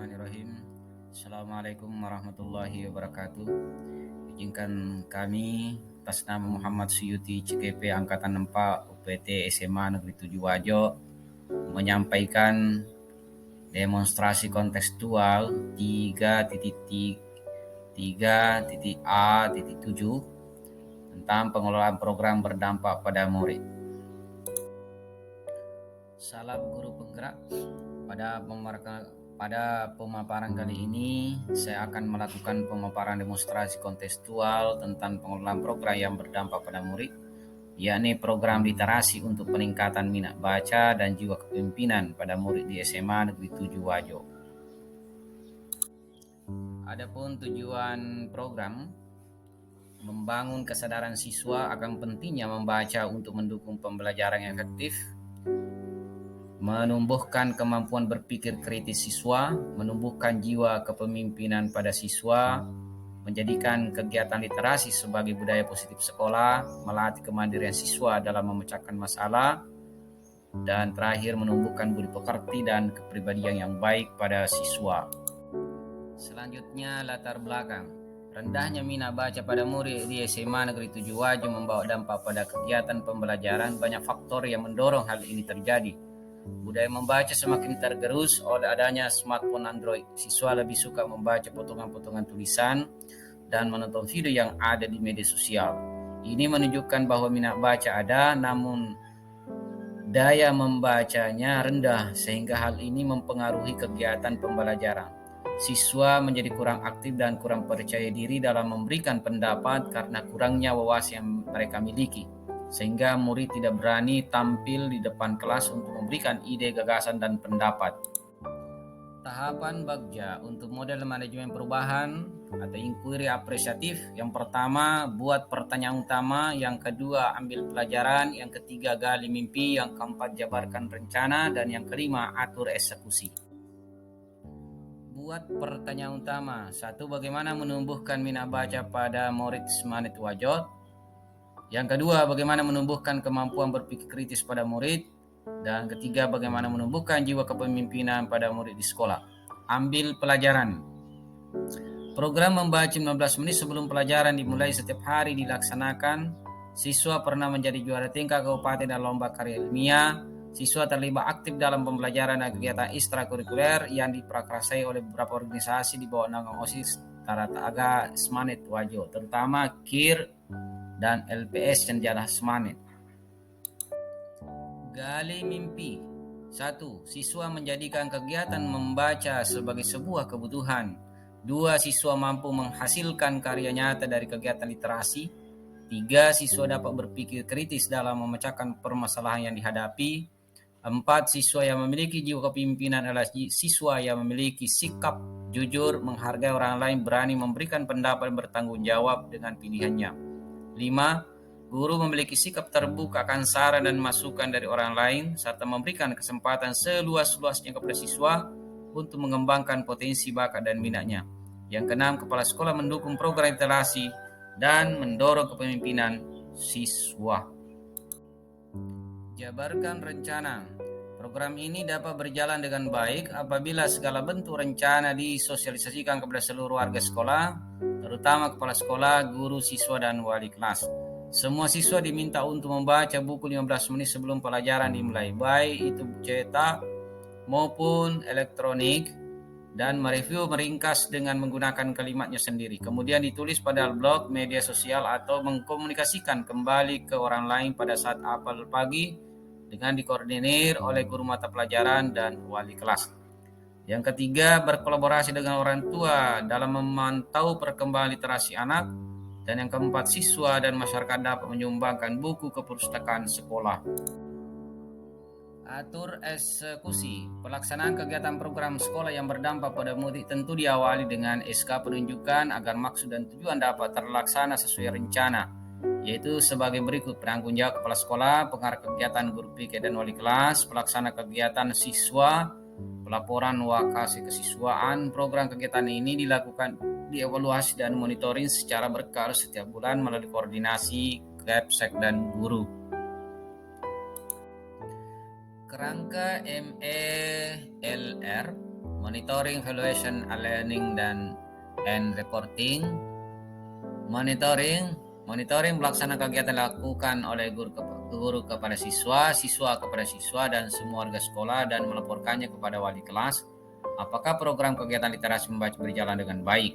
Bismillahirrahmanirrahim. Assalamualaikum warahmatullahi wabarakatuh. Izinkan kami atas nama Muhammad Suyuti CKP Angkatan 4 UPT SMA Negeri 7 Wajo menyampaikan demonstrasi kontekstual 3.3.A.7 tentang pengelolaan program berdampak pada murid. Salam guru penggerak. Pada pemaparan kali ini, saya akan melakukan pemaparan demonstrasi kontekstual tentang pengelolaan program yang berdampak pada murid, yakni program literasi untuk peningkatan minat baca dan jiwa kepemimpinan pada murid di SMA Negeri 7 Wajo. Adapun tujuan program membangun kesadaran siswa akan pentingnya membaca untuk mendukung pembelajaran yang efektif, menumbuhkan kemampuan berpikir kritis siswa, menumbuhkan jiwa kepemimpinan pada siswa, menjadikan kegiatan literasi sebagai budaya positif sekolah, melatih kemandirian siswa dalam memecahkan masalah, dan terakhir menumbuhkan budi pekerti dan kepribadian yang baik pada siswa. Selanjutnya, latar belakang. Rendahnya minat baca pada murid di SMA Negeri 7 Wajo membawa dampak pada kegiatan pembelajaran. Banyak faktor yang mendorong hal ini terjadi. Budaya membaca semakin tergerus oleh adanya smartphone Android. Siswa lebih suka membaca potongan-potongan tulisan dan menonton video yang ada di media sosial. Ini menunjukkan bahwa minat baca ada, namun daya membacanya rendah, sehingga hal ini mempengaruhi kegiatan pembelajaran. Siswa menjadi kurang aktif dan kurang percaya diri dalam memberikan pendapat karena kurangnya wawasan yang mereka miliki, sehingga murid tidak berani tampil di depan kelas untuk memberikan ide, gagasan, dan pendapat. Tahapan Bagja untuk model manajemen perubahan atau inquiry apresiatif. Yang pertama, buat pertanyaan utama. Yang kedua, ambil pelajaran. Yang ketiga, gali mimpi. Yang keempat, jabarkan rencana. Dan yang kelima, atur eksekusi. Buat pertanyaan utama. 1. Bagaimana menumbuhkan minat baca pada murid SMA Negeri Wajo? Yang kedua, bagaimana menumbuhkan kemampuan berpikir kritis pada murid. Dan ketiga, bagaimana menumbuhkan jiwa kepemimpinan pada murid di sekolah. Ambil pelajaran. Program membaca 15 menit sebelum pelajaran dimulai setiap hari dilaksanakan. Siswa pernah menjadi juara tingkat kabupaten dalam lomba karya ilmiah. Siswa terlibat aktif dalam pembelajaran dan kegiatan ekstrakurikuler yang diprakarsai oleh beberapa organisasi di bawah naungan OSIS Tarataga Semanit Wajo, terutama KIR dan LPS Cendekialah Semanit. Gali mimpi. 1. Siswa menjadikan kegiatan membaca sebagai sebuah kebutuhan. 2. Siswa mampu menghasilkan karya nyata dari kegiatan literasi. 3. Siswa dapat berpikir kritis dalam memecahkan permasalahan yang dihadapi. 4. Siswa yang memiliki jiwa kepemimpinan adalah siswa yang memiliki sikap jujur, menghargai orang lain, berani memberikan pendapat dan bertanggung jawab dengan pilihannya. 5. Guru memiliki sikap terbuka akan saran dan masukan dari orang lain, serta memberikan kesempatan seluas-luasnya kepada siswa untuk mengembangkan potensi bakat dan minatnya. Yang keenam, kepala sekolah mendukung program literasi dan mendorong kepemimpinan siswa. Jabarkan rencana. Program ini dapat berjalan dengan baik apabila segala bentuk rencana disosialisasikan kepada seluruh warga sekolah, terutama kepala sekolah, guru, siswa, dan wali kelas. Semua siswa diminta untuk membaca buku 15 menit sebelum pelajaran dimulai, baik itu cetak maupun elektronik, dan mereview meringkas dengan menggunakan kalimatnya sendiri. Kemudian ditulis pada blog, media sosial, atau mengkomunikasikan kembali ke orang lain pada saat apel pagi dengan dikoordinir oleh guru mata pelajaran dan wali kelas. Yang ketiga, berkolaborasi dengan orang tua dalam memantau perkembangan literasi anak. Dan yang keempat, siswa dan masyarakat dapat menyumbangkan buku ke perpustakaan sekolah. Atur eksekusi. Pelaksanaan kegiatan program sekolah yang berdampak pada murid tentu diawali dengan SK penunjukan agar maksud dan tujuan dapat terlaksana sesuai rencana, yaitu sebagai berikut: penanggung jawab kepala sekolah, pengarah kegiatan guru PK dan wali kelas, pelaksana kegiatan siswa, pelaporan wakasi kesiswaan. Program kegiatan ini dilakukan dievaluasi dan monitoring secara berkala setiap bulan melalui koordinasi Kepsek dan guru. Kerangka MELR monitoring, evaluation, learning, and reporting. Monitoring melaksanakan kegiatan dilakukan oleh guru kepada siswa, siswa kepada siswa, dan semua warga sekolah dan melaporkannya kepada wali kelas. Apakah program kegiatan literasi membaca berjalan dengan baik?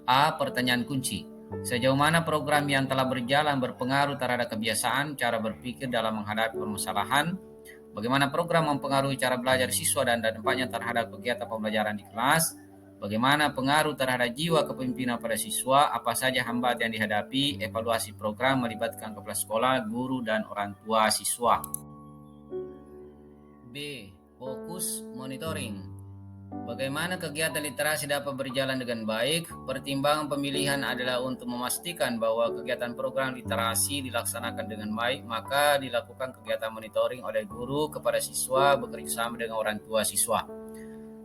A. Pertanyaan kunci. Sejauh mana program yang telah berjalan berpengaruh terhadap kebiasaan, cara berpikir dalam menghadapi permasalahan? Bagaimana program mempengaruhi cara belajar siswa dan dampaknya terhadap kegiatan pembelajaran di kelas? Bagaimana pengaruh terhadap jiwa kepemimpinan pada siswa? Apa saja hambatan yang dihadapi? Evaluasi program melibatkan kepala sekolah, guru, dan orang tua siswa. B. Fokus monitoring. Bagaimana kegiatan literasi dapat berjalan dengan baik? Pertimbangan pemilihan adalah untuk memastikan bahwa kegiatan program literasi dilaksanakan dengan baik, maka dilakukan kegiatan monitoring oleh guru kepada siswa bekerjasama dengan orang tua siswa.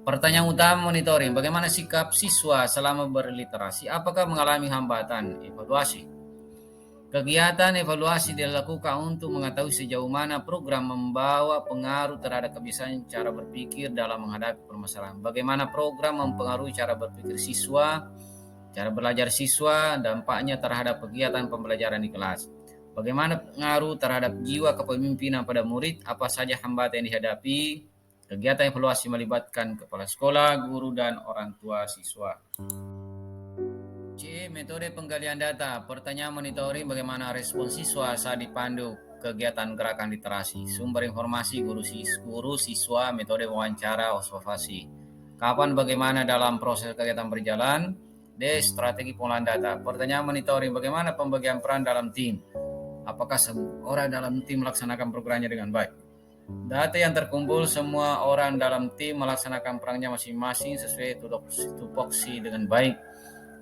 Pertanyaan utama monitoring, bagaimana sikap siswa selama berliterasi? Apakah mengalami hambatan? Evaluasi. Kegiatan evaluasi dilakukan untuk mengetahui sejauh mana program membawa pengaruh terhadap kebiasaan cara berpikir dalam menghadapi permasalahan. Bagaimana program mempengaruhi cara berpikir siswa, cara belajar siswa, dampaknya terhadap kegiatan pembelajaran di kelas. Bagaimana pengaruh terhadap jiwa kepemimpinan pada murid, apa saja hambatan yang dihadapi. Kegiatan evaluasi melibatkan kepala sekolah, guru, dan orang tua siswa. C. Metode penggalian data. Pertanyaan monitoring bagaimana respon siswa saat dipandu kegiatan gerakan literasi. Sumber informasi guru siswa, metode wawancara, observasi. Kapan bagaimana dalam proses kegiatan berjalan. D. Strategi pengolahan data. Pertanyaan monitoring bagaimana pembagian peran dalam tim. Apakah semua orang dalam tim melaksanakan programnya dengan baik. Data yang terkumpul, semua orang dalam tim melaksanakan perannya masing-masing sesuai tupoksi dengan baik.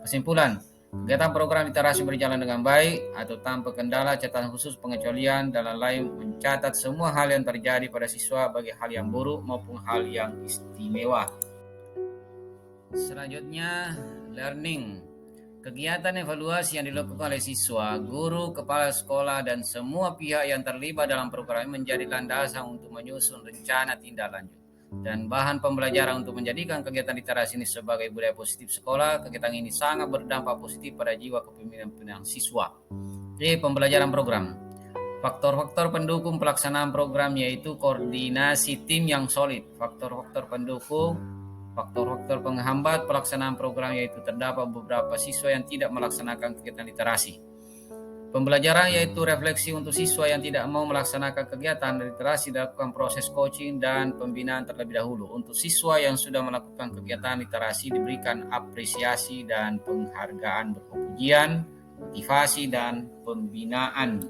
Kesimpulan, kegiatan program literasi berjalan dengan baik atau tanpa kendala, catatan khusus pengecualian dalam lain mencatat semua hal yang terjadi pada siswa bagi hal yang buruk maupun hal yang istimewa. Selanjutnya, learning. Kegiatan evaluasi yang dilakukan oleh siswa, guru, kepala sekolah, dan semua pihak yang terlibat dalam program ini menjadi landasan untuk menyusun rencana tindak lanjut dan bahan pembelajaran untuk menjadikan kegiatan literasi ini sebagai budaya positif sekolah. Kegiatan ini sangat berdampak positif pada jiwa kepemimpinan siswa. D. Pembelajaran program. Faktor-faktor pendukung pelaksanaan program yaitu koordinasi tim yang solid. Faktor-faktor penghambat pelaksanaan program yaitu terdapat beberapa siswa yang tidak melaksanakan kegiatan literasi. Pembelajaran yaitu refleksi untuk siswa yang tidak mau melaksanakan kegiatan literasi, dilakukan proses coaching dan pembinaan terlebih dahulu. Untuk siswa yang sudah melakukan kegiatan literasi diberikan apresiasi dan penghargaan berupa pujian, motivasi, dan pembinaan.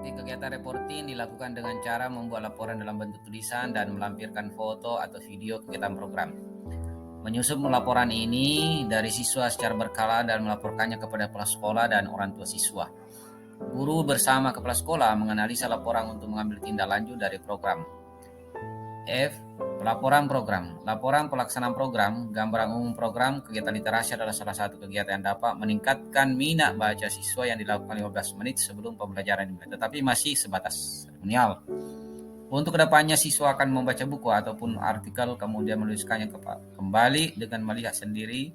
Kegiatan reporting dilakukan dengan cara membuat laporan dalam bentuk tulisan dan melampirkan foto atau video kegiatan program. Menyusun laporan ini dari siswa secara berkala dan melaporkannya kepada kepala sekolah dan orang tua siswa. Guru bersama kepala sekolah menganalisa laporan untuk mengambil tindak lanjut dari program. F. Pelaporan program. Laporan pelaksanaan program, gambaran umum program, kegiatan literasi adalah salah satu kegiatan yang dapat meningkatkan minat baca siswa yang dilakukan 15 menit sebelum pembelajaran dimulai, tetapi masih sebatas seremonial. Untuk kedepannya siswa akan membaca buku ataupun artikel kemudian menuliskannya kembali dengan melihat sendiri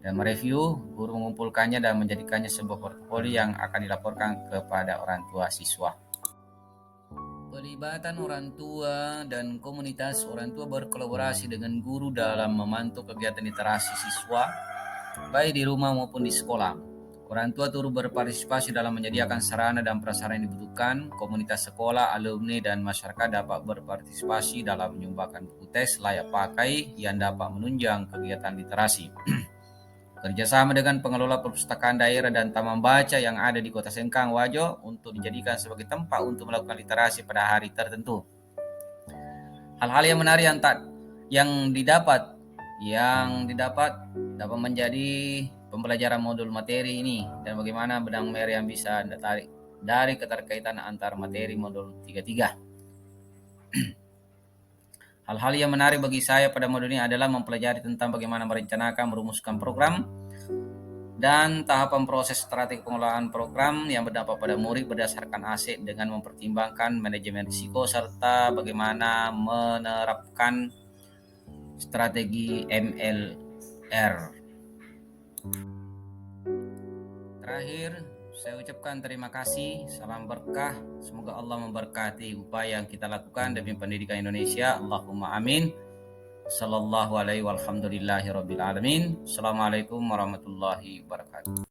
dan mereview. Guru mengumpulkannya dan menjadikannya sebuah portofolio yang akan dilaporkan kepada orang tua siswa. Pelibatan orang tua dan komunitas. Orang tua berkolaborasi dengan guru dalam memantau kegiatan literasi siswa baik di rumah maupun di sekolah. Orang tua turut berpartisipasi dalam menyediakan sarana dan prasarana yang dibutuhkan. Komunitas sekolah, alumni, dan masyarakat dapat berpartisipasi dalam menyumbangkan buku teks layak pakai yang dapat menunjang kegiatan literasi. Kerjasama dengan pengelola perpustakaan daerah dan taman baca yang ada di Kota Sengkang, Wajo untuk dijadikan sebagai tempat untuk melakukan literasi pada hari tertentu. Hal-hal yang menarik yang didapat dapat menjadi pembelajaran modul materi ini dan bagaimana benang merah yang bisa Anda tarik dari keterkaitan antar materi modul 33. Hal-hal yang menarik bagi saya pada modul ini adalah mempelajari tentang bagaimana merencanakan, merumuskan program, dan tahapan proses strategi pengelolaan program yang berdampak pada murid berdasarkan aset dengan mempertimbangkan manajemen risiko serta bagaimana menerapkan strategi MLR. Terakhir, saya ucapkan terima kasih, salam berkah. Semoga Allah memberkati upaya yang kita lakukan demi pendidikan Indonesia. Allahumma amin. Sallallahu alaihi walhamdulillahi rabbil alamin. Assalamualaikum warahmatullahi wabarakatuh.